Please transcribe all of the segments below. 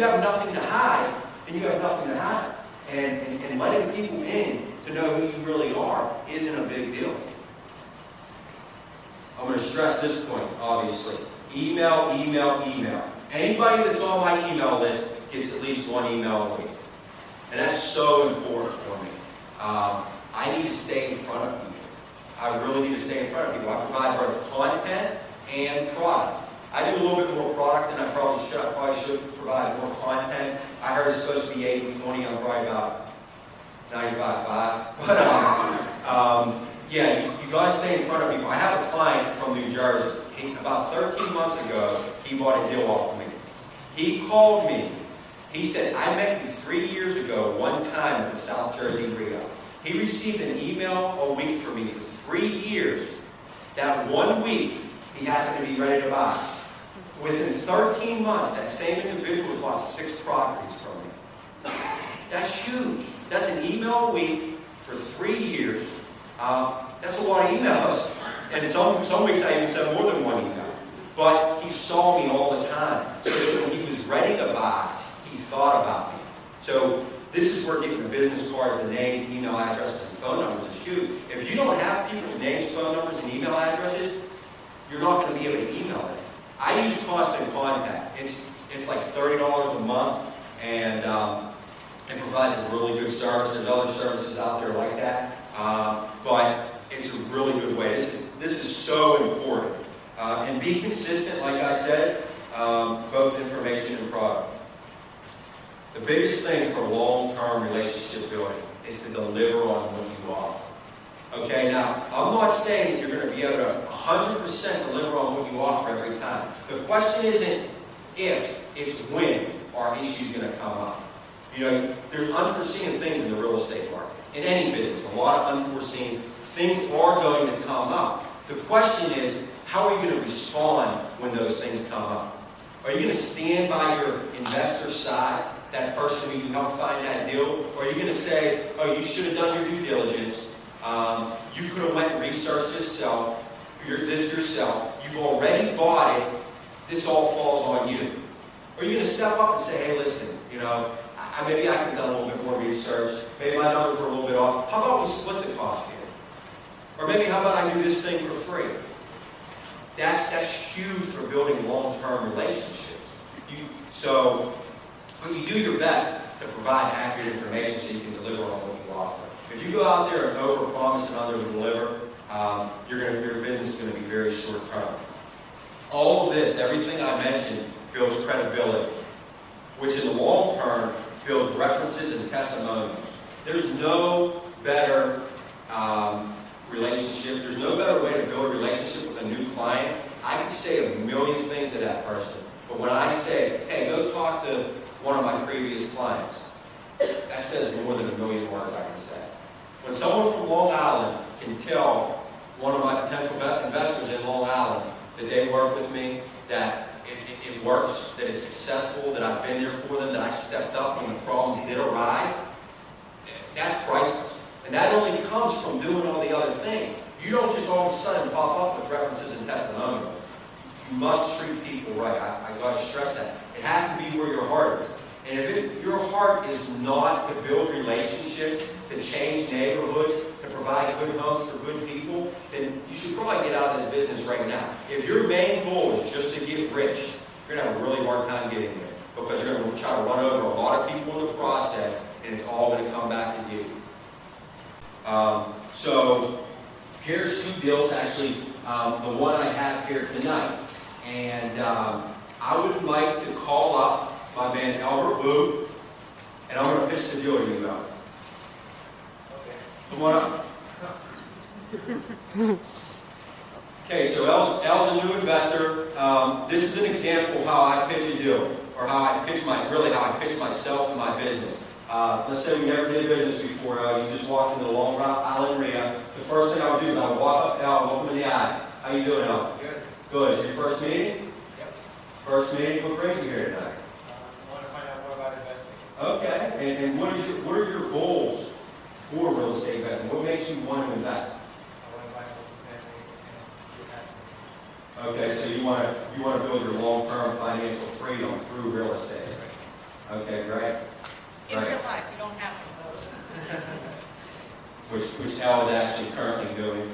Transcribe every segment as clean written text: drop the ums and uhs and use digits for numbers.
you have nothing to hide, then you have nothing to hide. And letting people in to know who you really are isn't a big deal. I'm going to stress this point, obviously. Email, email, email. Anybody that's on my email list gets at least one email a week. And that's so important for me. I need to stay in front of people. I really need to stay in front of people. I provide both content and product. I do a little bit more product than I probably should provide more content. I heard it's supposed to be 80-20. I'm probably about 95-5. But yeah, you got to stay in front of people. I have a client from New Jersey. About 13 months ago, he bought a deal off of me. He called me. He said, I met you 3 years ago, one time at the South Jersey Rio. He received an email a week from me for 3 years. That 1 week, he happened to be ready to buy. Within 13 months, that same individual bought 6 properties from me. That's huge. That's an email a week for 3 years. That's a lot of emails. And some weeks I even sent more than one email. But he saw me all the time. So that when he was ready to buy, he thought about me. So this is where getting the business cards, the names, email addresses, and phone numbers is huge. If you don't have people's names, phone numbers, and email addresses, you're not going to be able to email them. I use Constant Contact. It's like $30 a month, and it provides a really good service. There's other services out there like that, but it's a really good way. This is so important. And be consistent, like I said, both information and product. The biggest thing for long-term relationship building is to deliver on what you offer. Okay, now, I'm not saying that you're going to be able to 100% deliver on what you offer every time. The question isn't if, it's when are issues going to come up. You know, there's unforeseen things in the real estate market. In any business, a lot of unforeseen things are going to come up. The question is, how are you going to respond when those things come up? Are you going to stand by your investor's side, that person who you helped find that deal? Or are you going to say, oh, you should have done your due diligence. You could have went and researched this yourself. You've already bought it. This all falls on you. Or are you going to step up and say, hey, listen, you know, maybe I could have done a little bit more research. Maybe my numbers were a little bit off. How about we split the cost here? Or maybe how about I do this thing for free? That's huge for building long-term relationships. But you do your best to provide accurate information so you can deliver on what you offer. If you go out there and overpromise and under-deliver, your business is going to be very short-term. All of this, everything I mentioned, builds credibility, which in the long term builds references and testimonials. There's no better relationship. There's no better way to build a relationship with a new client. I can say a million things to that person, but when I say, hey, go talk to one of my previous clients, that says more than a million words I can say. When someone from Long Island can tell one of my potential investors in Long Island that they work with me, that it works, that it's successful, that I've been there for them, that I stepped up when the problems did arise, that's priceless. And that only comes from doing all the other things. You don't just all of a sudden pop up with references and testimonials. You must treat people right. I got to stress that. It has to be where your heart is. And if your heart is not to build relationships, to change neighborhoods, to provide good homes for good people, then you should probably get out of this business right now. If your main goal is just to get rich, you're going to have a really hard time getting there, because you're going to try to run over a lot of people in the process, and it's all going to come back to you. So here's 2 deals, actually, the one I have here tonight. And I would like to call up my man Albert Wu, and I'm going to pitch the deal to you, Albert. Okay. Come on up. Okay, so Al's a new investor. This is an example of how I pitch a deal, or how I pitch myself and my business. Let's say we never did business before. You just walked into the Long Island Rio. The first thing I would do is I would walk up to Al and look him in the eye. How you doing, Al? Good. Good. Is it your first meeting? Yep. First meeting. What brings you here tonight? I want to find out more about investing. Okay. And what are your goals for real estate investing? What makes you want to invest? I want to buy multifamily and get passive. Okay, so you want to build your long-term financial freedom through real estate. Elle is actually currently doing.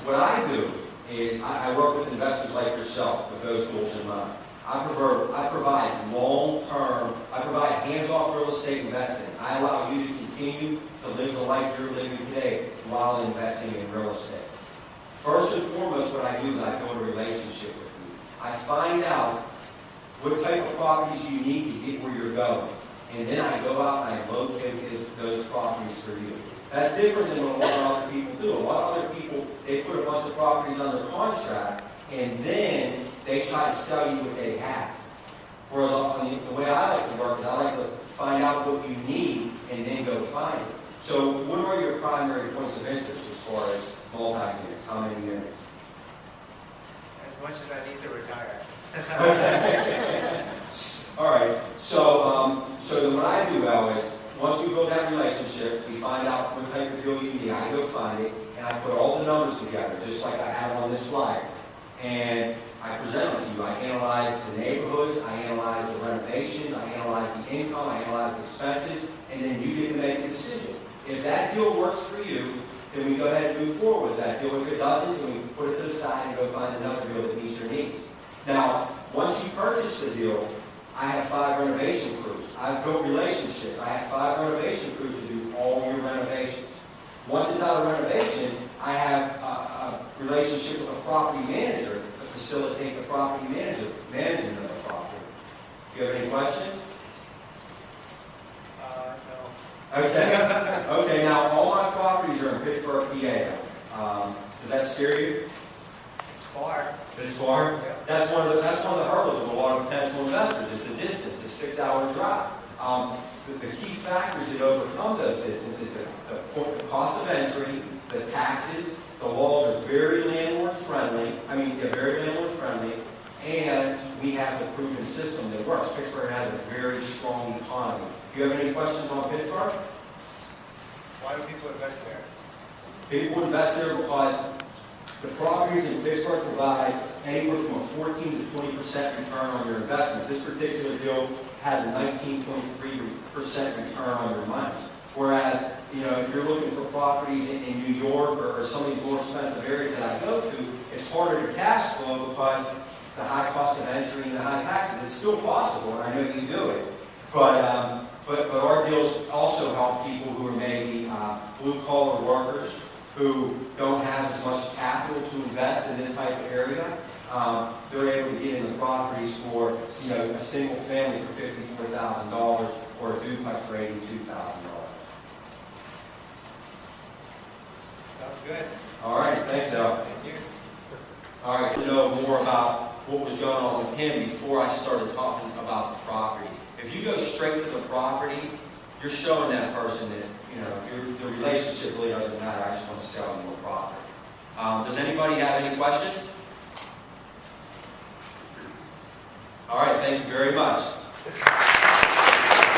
What I do is I work with investors like yourself with those goals in mind. I provide hands-off real estate investing. I allow you to continue to live the life you're living today while investing in real estate. First and foremost, what I do is I build a relationship with you. I find out what type of properties you need to get where you're going. And then I go out and I locate those properties for you. That's different than what a lot of other people do. A lot of other people, they put a bunch of properties under contract and then they try to sell you what they have. Whereas the way I like to work is I like to find out what you need and then go find it. So what are your primary points of interest as far as multi-units? How many units? As much as I need to retire. All right. So then what I do, Al, is once we build that relationship, we find out what type of deal you need. I go find it, and I put all the numbers together, just like I have on this flyer. And I present them to you. I analyze the neighborhoods, I analyze the renovations, I analyze the income, I analyze the expenses, and then you get to make a decision. If that deal works for you, then we go ahead and move forward with that deal. If it doesn't, then we put it to the side and go find another deal that meets your needs. Now, once you purchase the deal, I have 5 renovation crews. I've built relationships. I have 5 renovation crews to do all your renovations. Once it's out of renovation, I have a relationship with a property manager to facilitate the property management of the property. Do you have any questions? No. Okay. Okay, now all my properties are in Pittsburgh, PA. Does that scare you? It's far. This far? Yeah. That's one of the hurdles of a lot of potential investors is the distance, the 6-hour drive. The key factors that overcome those distances is the cost of entry, the taxes, the laws are very landlord friendly. Very landlord friendly, and we have the proven system that works. Pittsburgh has a very strong economy. Do you have any questions on Pittsburgh? Why do people invest there? People invest there because the properties in Pittsburgh provide anywhere from a 14 to 20% return on your investment. This particular deal has a 19.3% return on your money. Whereas, if you're looking for properties in New York or some of these more expensive areas that I go to, it's harder to cash flow because the high cost of entry and the high taxes. It's still possible, and I know you do it. But our deals also help people who are maybe blue-collar workers who don't have as much capital to invest in this type of area. They're able to get in the properties for, a single family for $54,000 or a duplex for $82,000. Sounds good. All right, thanks, Al. Thank you. All right, to know more about what was going on with him before I started talking about the property. If you go straight to the property, you're showing that person that, the relationship really doesn't matter. I just want to sell you more property. Does anybody have any questions? All right, thank you very much.